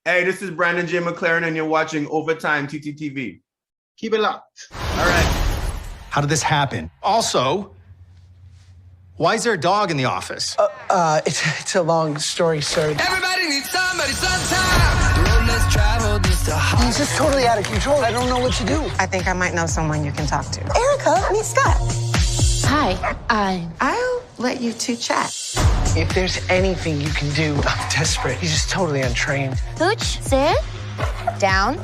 Hey, this is Brandon J. McLaren, and you're watching Overtime TTTV. Keep it locked. All right. How did this happen? Also, why is there a dog in the office? It's a long story, sir. Everybody needs somebody sometime. The road less traveled is the hard. He's just totally out of control. I don't know what to do. I think I might know someone you can talk to. Erica, meet Scott. Hi, I'll let you two chat. If there's anything you can do, I'm desperate. He's just totally untrained. Hooch, sit. Down.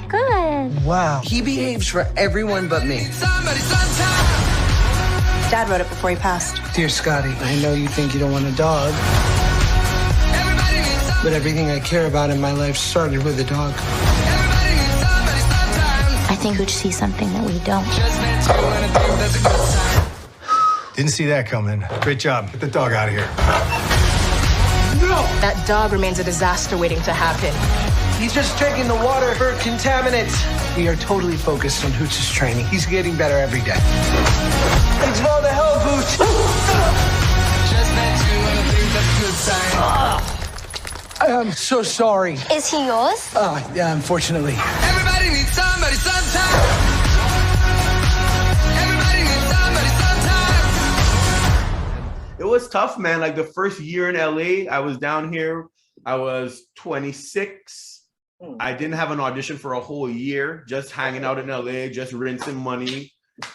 Good. Wow. He behaves for everyone but me. Somebody sometime. Dad wrote it before he passed. Dear Scotty, I know you think you don't want a dog, Everybody needs somebody. but everything I care about in my life started with a dog. Everybody needs somebody sometime. I think Hooch sees something that we don't. Just meant to, and I think that's a good sign. Didn't see that coming. Great job. Get the dog out of here. That dog remains a disaster waiting to happen. He's just drinking the water for contaminants. We are totally focused on Hooch's training. He's getting better every day. Thanks for all the help, Hooch. Just meant to, and I think that's a good sign. I'm so sorry. Is he yours? Yeah, unfortunately. Everybody needs somebody sometime. Everybody needs somebody sometime. It was tough, man. Like the first year in LA, I was down here. I was 26. I didn't have an audition for a whole year, just hanging out in LA, just rinsing money.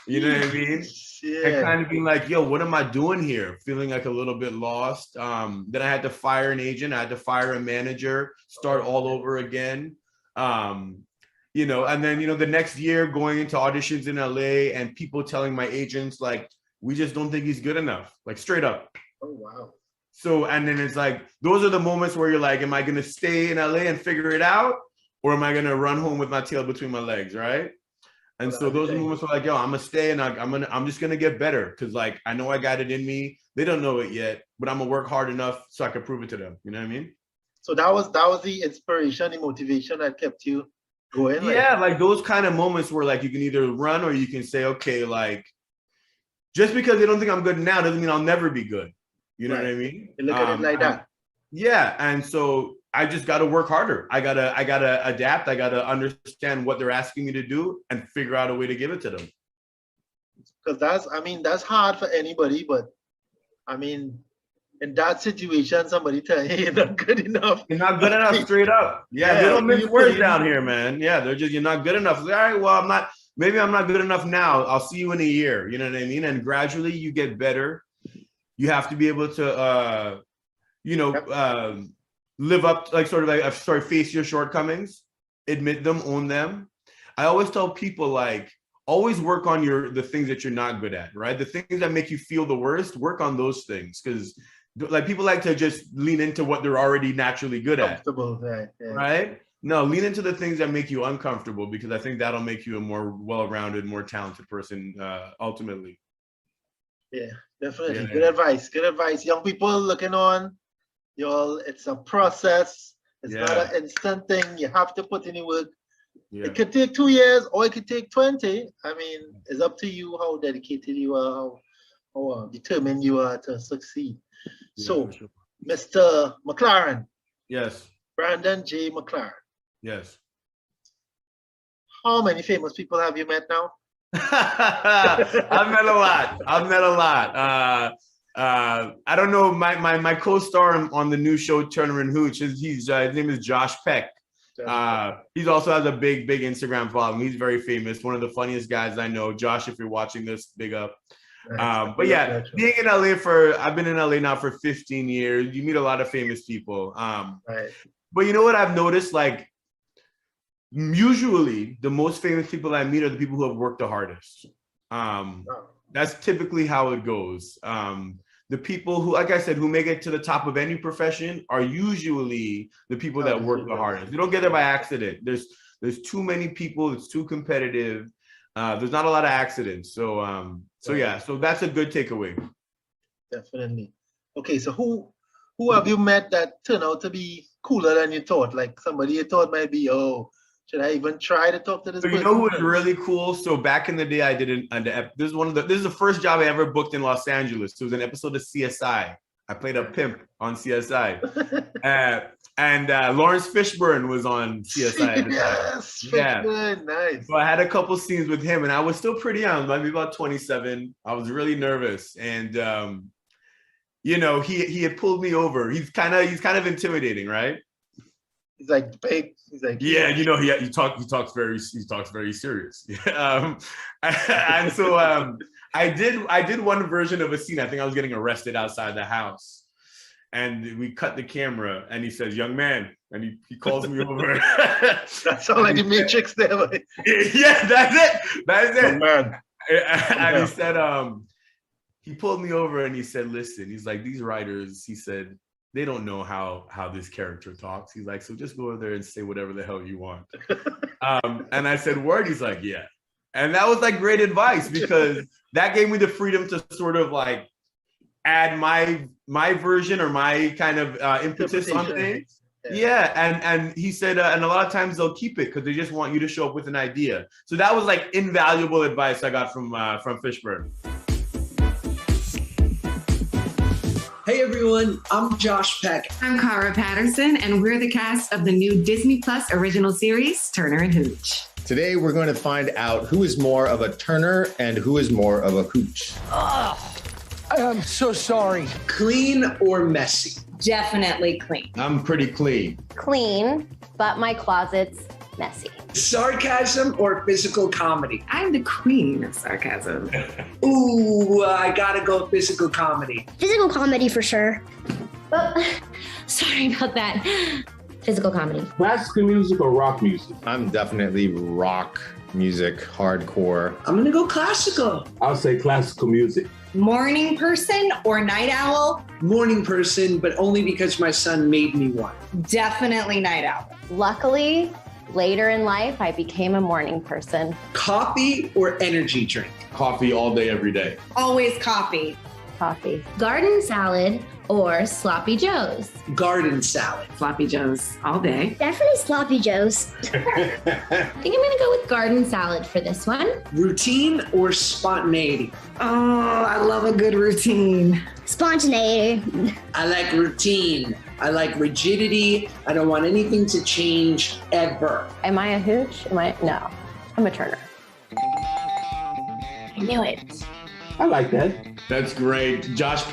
You know what I mean? And kind of being like, yo, what am I doing here? Feeling like a little bit lost. Then I had to fire an agent. I had to fire a manager, start all over again. You know, and then, you know, the next year going into auditions in LA and people telling my agents, like, we just don't think he's good enough, like straight up. Oh, wow. So, and then it's like, those are the moments where you're like, am I going to stay in LA and figure it out? Or am I going to run home with my tail between my legs, right? And so those are moments where like, yo, I'm going to stay and I'm just going to get better. Cause like, I know I got it in me. They don't know it yet, but I'm going to work hard enough so I can prove it to them. You know what I mean? So that was the inspiration, the motivation that kept you going? Yeah, like those kind of moments where like you can either run or you can say, okay, like, just because they don't think I'm good now doesn't mean I'll never be good. You know what I mean? You look at it like that. Yeah, and so I just got to work harder. I gotta adapt. I gotta understand what they're asking me to do and figure out a way to give it to them. Because that's hard for anybody. But I mean, in that situation, somebody tell you you're not good enough. You're not good enough, straight up. Yeah, they don't mince words down here, man. Yeah, they're just, you're not good enough. Like, all right, well, maybe I'm not good enough now. I'll see you in a year. You know what I mean? And gradually you get better. You have to be able to, live up, like face your shortcomings, admit them, own them. I always tell people, like, always work on the things that you're not good at, right? The things that make you feel the worst, work on those things. Because like people like to just lean into what they're already naturally good at. Right? No, lean into the things that make you uncomfortable, because I think that'll make you a more well-rounded, more talented person ultimately. Yeah, definitely. Yeah. Good advice. Young people looking on, y'all, it's a process. It's not an instant thing. You have to put in the work. Yeah. It could take 2 years or it could take 20. I mean, it's up to you how dedicated you are, how determined you are to succeed. Yeah, so, sure. Mr. McLaren. Yes. Brandon J. McLaren. Yes. How many famous people have you met now? I've met a lot. I don't know, my co-star on the new show Turner and Hooch, his name is Josh Peck. He also has a big Instagram following. He's very famous, one of the funniest guys I know. Josh, if you're watching this, big up. But yeah, being in LA I've been in LA now for 15 years. You meet a lot of famous people. But you know what I've noticed? Like, usually the most famous people I meet are the people who have worked the hardest. That's typically how it goes. The people who, like I said, who make it to the top of any profession are usually the people that work the hardest. They don't get there by accident. There's too many people. It's too competitive. There's not a lot of accidents. So that's a good takeaway. Definitely. Okay, so who have you met that turned out to be cooler than you thought? Like somebody you thought might be, should I even try to talk to this person? You know who was really cool? So back in the day, I did this is the first job I ever booked in Los Angeles. So it was an episode of CSI. I played a pimp on CSI. And Lawrence Fishburne was on CSI at the time. Yes, Fishburne, nice. So I had a couple scenes with him, and I was still pretty young, maybe about 27. I was really nervous, and you know, he had pulled me over. He's kind of intimidating, right? He's like big. He's like, yeah, you know, he talks very serious. And so I did one version of a scene. I think I was getting arrested outside the house, and we cut the camera, and he says, "Young man," and he calls me over. That sounds like the Matrix there. Yeah, that's it. Young man. And he said, he pulled me over and he said, "Listen," he's like, "these writers," he said, "they don't know how this character talks." He's like, "So just go over there and say whatever the hell you want." And I said, "Word?" He's like, "Yeah." And that was like great advice, because that gave me the freedom to sort of like add my version or my kind of impetus on things. Yeah. And he said, and a lot of times they'll keep it because they just want you to show up with an idea. So that was like invaluable advice I got from Fishburne. Hey everyone, I'm Josh Peck. I'm Cara Patterson, and we're the cast of the new Disney Plus original series, Turner and Hooch. Today we're going to find out who is more of a Turner and who is more of a Hooch. Oh, I'm so sorry. Clean or messy? Definitely clean. I'm pretty clean. Clean, but my closet's messy. Sarcasm or physical comedy? I'm the queen of sarcasm. Ooh, I gotta go physical comedy. Physical comedy for sure. Oh, sorry about that. Physical comedy. Classical music or rock music? I'm definitely rock music, hardcore. I'm gonna go classical. I'll say classical music. Morning person or night owl? Morning person, but only because my son made me one. Definitely night owl. Luckily, later in life, I became a morning person. Coffee or energy drink? Coffee all day, every day. Always coffee. Coffee. Garden salad or sloppy joes. Garden salad. Sloppy Joes all day. Definitely sloppy joes. I think I'm gonna go with garden salad for this one. Routine or spontaneity? Oh, I love a good routine. Spontaneity. I like routine. I like rigidity. I don't want anything to change ever. Am I a Hooch? No, I'm a Turner. I knew it. I like that. That's great. Josh